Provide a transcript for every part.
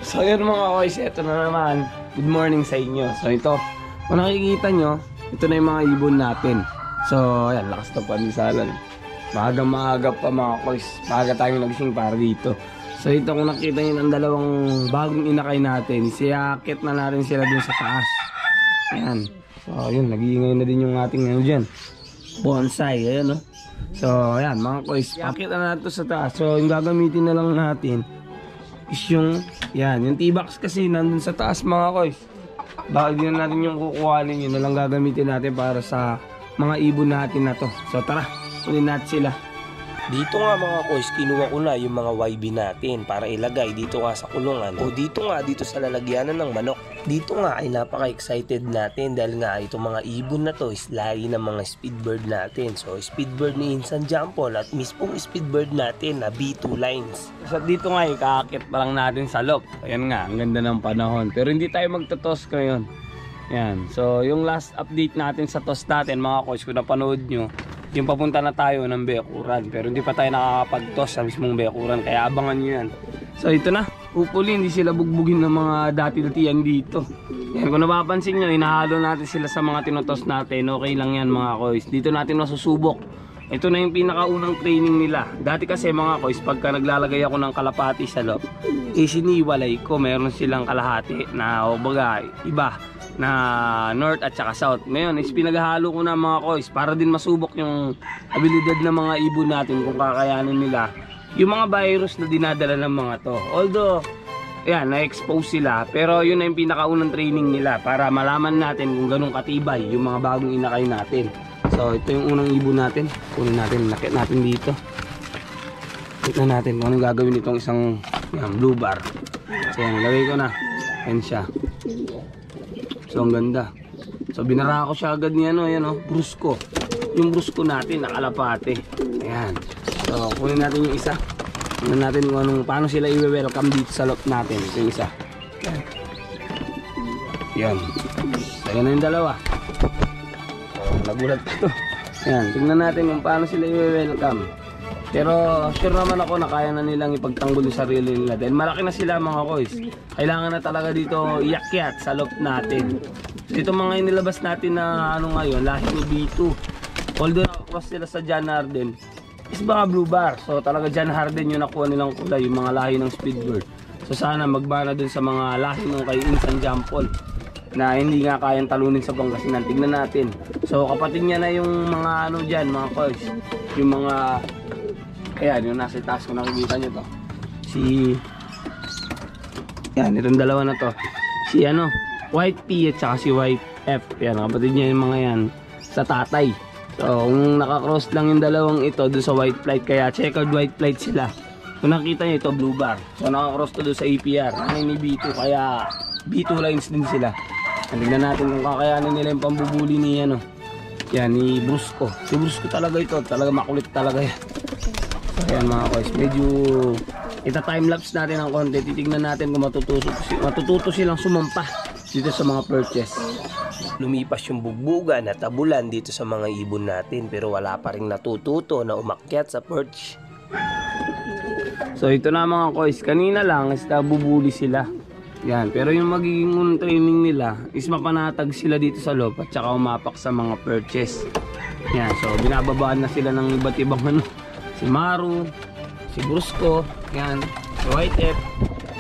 So yun mga koys, ito na naman. Good morning sa inyo. So ito, kung nakikita nyo, ito na yung mga ibon natin. So ayan, lakas na panisalan. Maaga pa mga koys. Maaga tayong nagising para dito. So ito, kung nakita nyo ang dalawang bagong inakay natin, siyakit na natin sila dun sa taas. Ayan. So yun, nag-iingay na din yung ating ano dyan, bonsai. Ayan o. So ayan mga koys, pakita na natin sa taas. So yung gagamitin na lang natin is yung, yan, yung T-box kasi nandun sa taas mga koys. Bakit din natin yung kukuhanin, yun na lang gagamitin natin para sa mga ibon natin na to. So tara, kunin natin sila. Dito nga mga koys, kinuha ko na yung mga YB natin para ilagay dito nga sa kulungan o dito sa lalagyanan ng manok. Dito nga ay napaka-excited natin dahil nga itong mga ibon na to is lahi ng mga speedbird natin. So speedbird ni Insan Jampol at mispong speedbird natin na B2 lines. So dito nga ikakakit pa lang natin sa loop. Ayan nga, ang ganda ng panahon. Pero hindi tayo magtotos ngayon. Yan. So yung last update natin sa toss natin mga koys, kung napanood nyo, yung papunta na tayo ng Bekuran, pero hindi pa tayo nakakapag-toss sa mismong Bekuran, kaya abangan nyo yan. So ito na, hopefully hindi sila bugbugin ng mga dati-datian dito. Yan, kung napapansin nyo, inahalo natin sila sa mga tinotos natin. Okay lang yan mga koys, dito natin masusubok. Ito na yung pinakaunang training nila. Dati kasi mga koys, pagka naglalagay ako ng kalapati sa loob, siniwalay ko, meron silang kalahati na o baga, iba na north at saka south. Ngayon is pinaghalo ko na mga koys para din masubok yung abilidad ng mga ibon natin, kung kakayanin nila yung mga virus na dinadala ng mga to. Although yan, na-expose sila, pero yun na yung pinakaunang training nila para malaman natin kung ganun katibay yung mga bagong inakay natin. So ito yung unang ibon natin, kunin natin, nakit natin dito. Tignan natin kung anong gagawin itong isang yan, blue bar. So yan, lagay ko na, yan siya. So ang ganda. So binara ko siya agad ni ano, ayan o, brusko. Yung brusko natin nakalapate. Ayan. So kunin natin yung isa. Kunin natin kung anong, paano sila i-welcome dito sa loop natin. Ito yung isa. Ayan. Yan. So yan na yung dalawa. So nagulat pa ito. Ayan. Tingnan natin kung paano sila i-welcome. Pero sure naman ako na kaya na nilang ipagtanggol yung sarili nila. Dahil malaki na sila mga koys. Kailangan na talaga dito iakyat sa loop natin. Dito mga inilabas natin na ano ngayon, lahi ni B2. Although nakakross sila sa John Harden, is mga blue bar. So talaga John Harden yung nakuha nilang kulay, yung mga lahi ng speedbird. So sana magbana dun sa mga lahi nung kay Insan Jampol na hindi nga kayang talunin sa Pangasinan. Tignan natin. So kapatid niya na yung mga ano dyan mga koys. Yung mga, ayan, yung nasa taas ko nakikita nyo to. Yan, itong dalawa na to. Si ano, White P at saka si White F. Yan, kapatid niya yung mga yan sa tatay. So kung nakakross lang yung dalawang ito doon sa white flight, kaya checkered white flight sila. Kung nakita nyo ito, blue bar. So nakakross to doon sa APR. Ano ni B2, kaya B2 lines din sila. Tingnan natin kung kakayanin nila yung pambubuli ni ano. Yan, ni Brusco. Si Brusco talaga ito, talaga makulit talaga yan. So ayan mga koys, medyo ita-timelapse natin ang konti. Titignan natin kung matututo silang sumampa dito sa mga purchase. Lumipas yung bugbugan at tabulan dito sa mga ibon natin, pero wala pa rin natututo na umakyat sa perch. So ito na mga koys, kanina lang is nabubuli sila. Yan, pero yung magiging training nila is mapanatag sila dito sa loob at saka umapak sa mga perches. Yan, so binababaan na sila ng iba't ibang ano. Si Maru, si Brusco, yan, si White F,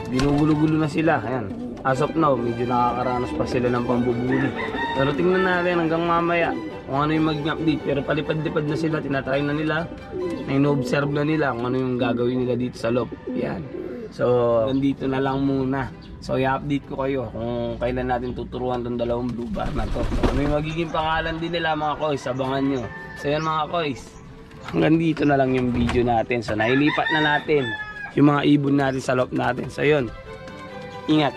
binugulo-gulo na sila. Yan, as of now, medyo nakakaranas pa sila ng pambubuli. Pero tingnan natin hanggang mamaya kung ano yung maging update. Pero palipad-lipad na sila, tinatry na nila, na ino-observe na nila kung ano yung gagawin nila dito sa loob. Yan. So, nandito na lang muna. So, i-update ko kayo kung kailan natin tuturuan tong dalawang blue bar na to. So, ano yung magiging pangalan din nila mga koys, abangan nyo. So, yan mga koys, hanggang dito na lang yung video natin. So, nailipat na natin yung mga ibon natin sa loob natin. So, yun. Ingat.